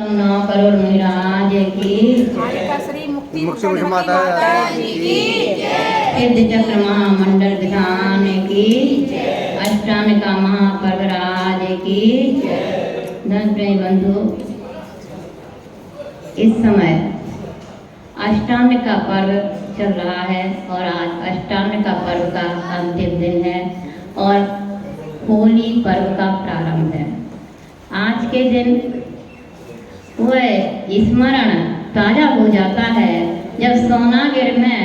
9 करोड़ महाराज की श्री मुक्ति माता की सिद्ध चक्र महामंडल विधान की अष्टामिका महापर्व राज की धन प्रिय बंधु, इस समय अष्टामिका पर्व चल रहा है और आज अष्टामिका पर्व का अंतिम दिन है और होली पर्व का प्रारंभ है। आज के दिन वह स्मरण ताजा हो जाता है जब सोनागिर में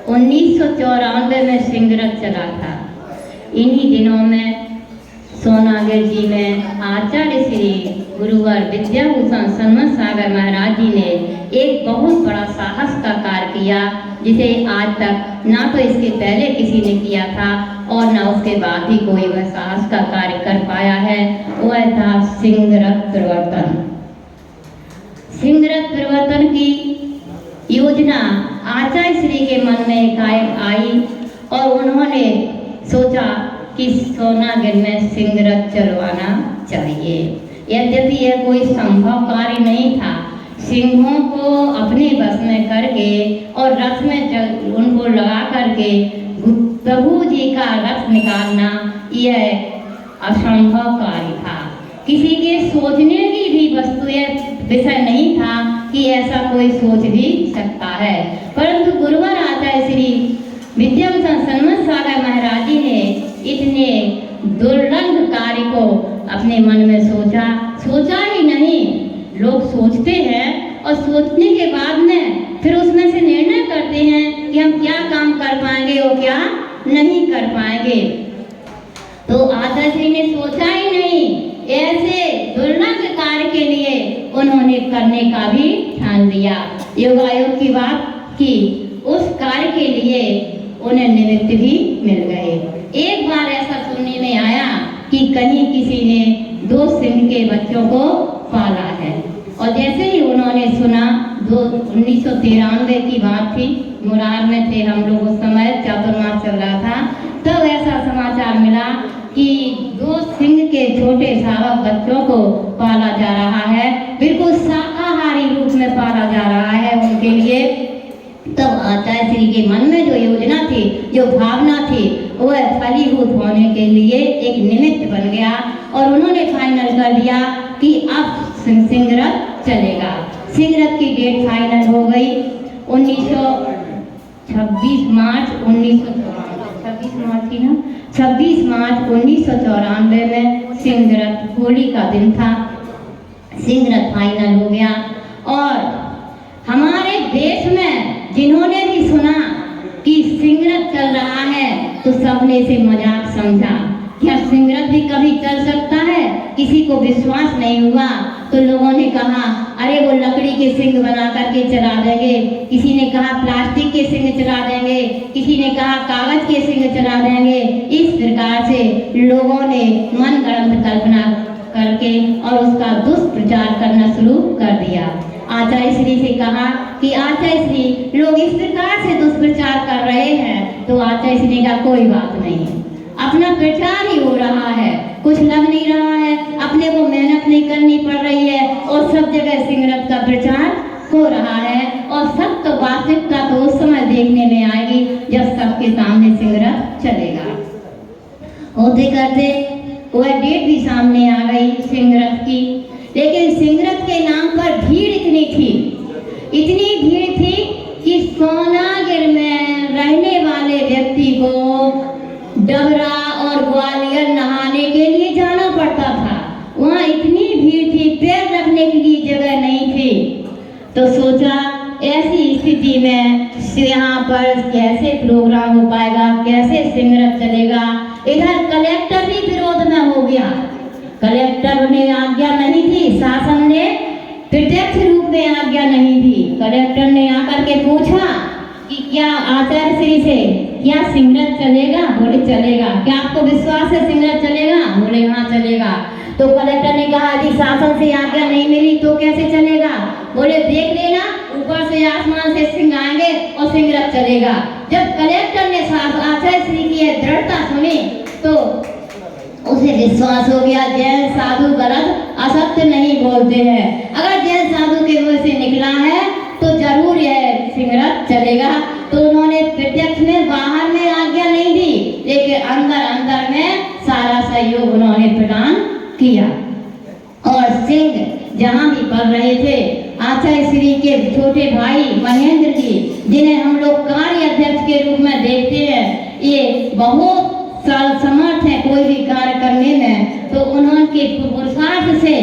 1994 में सिंगरत चला था। इन्हीं दिनों में सोनागिर जी में आचार्य श्री गुरुवर विद्याभूषण सन्मत सागर महाराज जी ने एक बहुत बड़ा साहस का कार्य किया, जिसे आज तक ना तो इसके पहले किसी ने किया था और ना उसके बाद ही कोई वह साहस का कार्य कर पाया है। वह था सिंगरत परिवर्तन। सिंगरत परिवर्तन की योजना आचार्य श्री के मन में एकाएक आई और उन्होंने सोचा कि सोनागिर में सिंगरत चलवाना चाहिए। यद्यपि यह कोई संभव कार्य नहीं था। सिंहों को अपने बस में करके और रथ में उनको लगा करके प्रभु जी का रथ निकालना यह असंभव कार्य था। किसी के सोचने की भी वस्तु विषय नहीं था कि ऐसा कोई सोच भी सकता है। परंतु गुरुवर आचार्य श्री विद्याभूषण सन्मत सागर महाराज जी ने इतने दुर्लभ कार्य को अपने मन में सोचा ही नहीं। लोग सोचते हैं और सोचने के बाद में फिर उसमें से निर्णय करते हैं कि हम क्या काम कर पाएंगे और क्या नहीं कर पाएंगे। तो आचार्य श्री ने सोचा ही नहीं। ऐसे दुर्लभ कार्य के लिए उन्होंने करने का भी ठान लिया। योगायोग की बात की, उस कार्य के लिए उन्हें निमित्त भी मिल गए। एक बार ऐसा सुनने में आया कि कहीं किसी ने 2 सिंह के बच्चों को पाला है और जैसे ही उन्होंने सुना, 1993 की बात थी, मुरार में थे हम लोग उस समय, चातुर्मास चल रहा था, तब ऐसा समाचार मिला कि 2 सिंह के छोटे शावक बच्चों को पाला जा रहा है, बिल्कुल शाकाहारी रूप में पाला जा रहा है उनके लिए। तब आचार्य श्री के मन में जो योजना थी, जो भावना थी, वह फलीभूत होने के लिए एक निमित्त बन गया और उन्होंने फाइनल कर दिया कि अब सिंगरत चलेगा। सिंगरत की डेट फाइनल हो गई। 26 मार्च 1994 में सिंगरत होली का दिन था। सिंगरत फाइनल हो गया और हमारे देश में जिन्होंने भी सुना कि सिंगरत चल रहा है तो सबने इसे मजाक समझा। क्या सिंगरत भी कभी चल सकता है? किसी को विश्वास नहीं हुआ तो लोगों ने कहा अरे वो लकड़ी के सिंग बना करके चला देंगे, किसी ने कहा प्लास्टिक के सिंग चला देंगे, किसी ने कहा कागज के सिंग चला देंगे। इस प्रकार से लोगों ने मन गढ़ंत कल्पना करके और उसका दुष्प्रचार करना शुरू कर दिया। आचार्य श्री से कहा कि आचार्य श्री, लोग इस प्रकार से दुष्प्रचार कर रहे हैं। तो आचार्य श्री का कोई बात नहीं है, अपना प्रचार ही हो रहा है, कुछ लग नहीं रहा है, अपने को मेहनत नहीं करनी पड़ रही है और सब जगह सिंगरत का प्रचार हो रहा है। और सब तो वास्तविकता तो उस समय देखने में आएगी जब सबके सामने सिंगरत चलेगा। होते करते वह डेट भी सामने आ गई सिंगरत की, लेकिन सिंगरत के नाम पर भीड़ इतनी भीड़ थी कि सोनागिर में रहने वाले व्यक्ति को डबरा और ग्वालियर नहाने के लिए जाना पड़ता था। वहाँ इतनी भीड़ थी, पैर रखने के लिए जगह नहीं थी। तो सोचा ऐसी स्थिति में यहाँ पर कैसे प्रोग्राम हो पाएगा, कैसे सिंगरत चलेगा। इधर कलेक्टर भी विरोध में हो गया। कलेक्टर ने आज्ञा नहीं थी, शासन ने प्रत्यक्ष रूप में आज्ञा नहीं थी। कलेक्टर ने आकर के पूछा कि क्या आचार्य श्री से क्या सिंगरत चलेगा? बोले चलेगा। क्या आपको विश्वास है सिंगरत चलेगा? बोले हाँ चलेगा। तो कलेक्टर ने कहा जी शासन से आज्ञा नहीं मिली तो कैसे चलेगा? बोले देख लेना, ऊपर से आसमान से सिंह आएंगे और सिंगरत चलेगा। जब कलेक्टर ने आचार्य श्री की दृढ़ता सुनी तो उसे विश्वास हो गया, जैन साधु गलत असत्य नहीं बोलते हैं। अगर जहाँ भी पढ़ रहे थे, आचार्य श्री के छोटे भाई महेंद्र जी, जिन्हें हम लोग कार्य अध्यक्ष के रूप में देखते हैं, ये बहुत समर्थ है कोई भी कार्य करने में, तो उन्होंने पुरुषार्थ से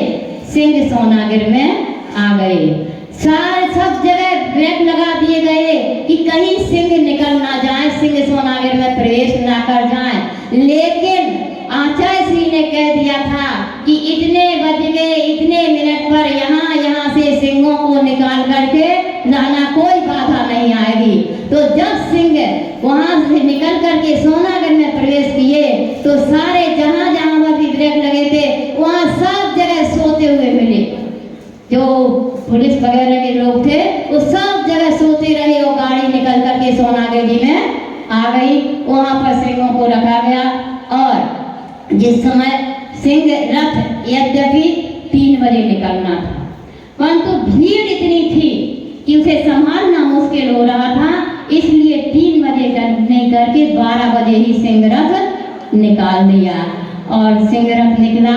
सिंह सोनागिर में आ गए। सारे सब जगह ब्रेक लगा दिए गए कि कहीं सिंह निकल ना जाए, सिंह सोनागिर में प्रवेश ना कर जाए। लेकिन आचार्य श्री ने कह दिया था कि इतने बज गए, इतने मिनट पर यहाँ से सिंहों को निकाल करके लाना, कोई बाधा नहीं आएगी। तो जब सिंह वहां से निकल करके सोनागिर में प्रवेश किए तो सारे जहाँ पर भी ब्रेक लगे थे वहाँ सब जगह सोते हुए मिले। जो पुलिस वगैरह के लोग थे वो सब जगह सोते रहे। वो गाड़ी निकल करके सोनागिर जी में आ गई, वहां पर सिंहों को रखा गया। और जिस समय सिंह रथ यद्यपि 3 बजे निकलना था, परंतु भीड़ इतनी थी कि उसे संभालना मुश्किल हो रहा था, इसलिए 3 बजे नहीं करके 12 बजे ही सिंह रथ निकाल दिया। और सिंह रथ निकला।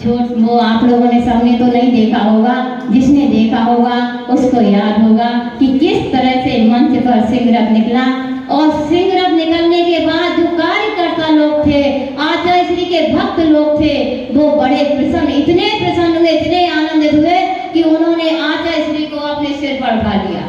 वो आप लोगों ने सबने तो नहीं देखा होगा, जिसने देखा होगा उसको याद होगा कि किस तरह से मंच पर सिंह रथ निकला। और सिंह रथ निकलने के बाद जो कार्यकर्ता लोग थे, आचार्य श्री के भक्त लोग थे, वो बड़े प्रसन्न, इतने प्रसन्न हुए, इतने आनंदित हुए कि उन्होंने आचार्य श्री को अपने सिर पर उठा लिया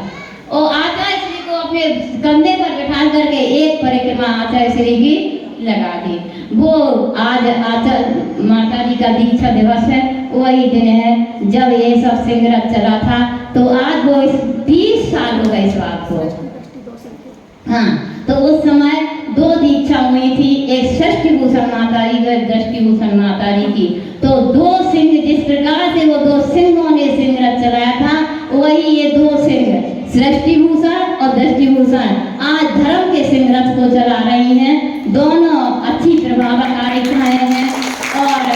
और आचार्य श्री को अपने कंधे पर बिठा करके एक परिक्रमा आचार्य श्री की लगा दी। वो आज आचार्य माता जी का दीक्षा दिवस है, वही दिन है जब ये सब सिंह रथ चला था। तो आज वो 30 साल हो गए इस बात को। हाँ, तो उस समय 2 दीक्षा हुई थी, एक षष्ठी भूषण माता जी की, दृष्टि भूषण माता जी की। तो 2 सिंह, जिस प्रकार से वो 2 सिंहों ने सिंह रथ चलाया था, वही ये 2 सिंह, सृष्टि भूषण और दृष्टि भूषण, आज धर्म के सिंह रथ को चला रही हैं। दोनों अच्छी प्रभावकारिताएं हैं और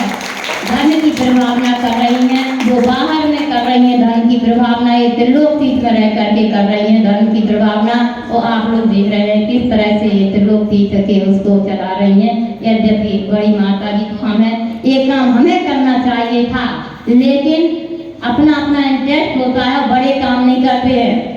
धर्म की प्रभावना कर रही हैं। वो बाहर में कर रही हैं धर्म की प्रभावना, ये त्रिलोकतीर्थ में रह करके कर रही हैं धर्म की प्रभावना। और आप लोग देख रहे हैं किस तरह से ये त्रिलोकतीर्थ के उसको चला रही हैं। यद्यपि बड़ी माता जी को हमें ये काम हमें करना चाहिए था, लेकिन अपना अपना इंटरेस्ट होता है, बड़े काम नहीं करते हैं।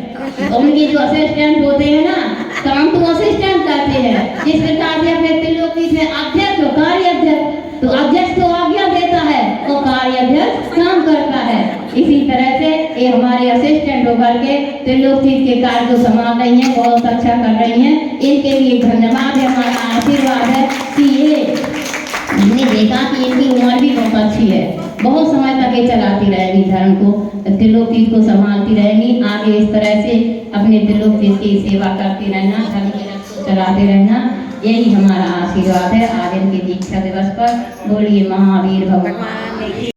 उनके जो असिस्टेंट होते हैं ना, काम तो असिस्टेंट करते हैं। जिस प्रकार से अपने त्रिलोकीतीर्थ में अध्यक्ष हो, कार्य अध्यक्ष, तो अध्यक्ष तो आज्ञा देता है और कार्य अध्यक्ष काम करता है। इसी तरह से ये हमारे असिस्टेंट होकर के त्रिलोकीतीर्थ के कार्य को संभाल रही हैं, बहुत अच्छा कर रही हैं। इनके लिए धन्यवाद है, हमारा आशीर्वाद है कि ये हमने देखा कि इनकी उम्र भी बहुत अच्छी है, बहुत समय तक ये चलाती रहेगी धर्म को, त्रिलोकीतीर्थ को संभालती रहेगी। आगे इस तरह से अपने त्रिलोकीतीर्थ की सेवा करती रहना, धर्म के रथ को चलाते रहना, यही हमारा आशीर्वाद है। आज इनके दीक्षा दिवस पर बोलिए महावीर भगवान।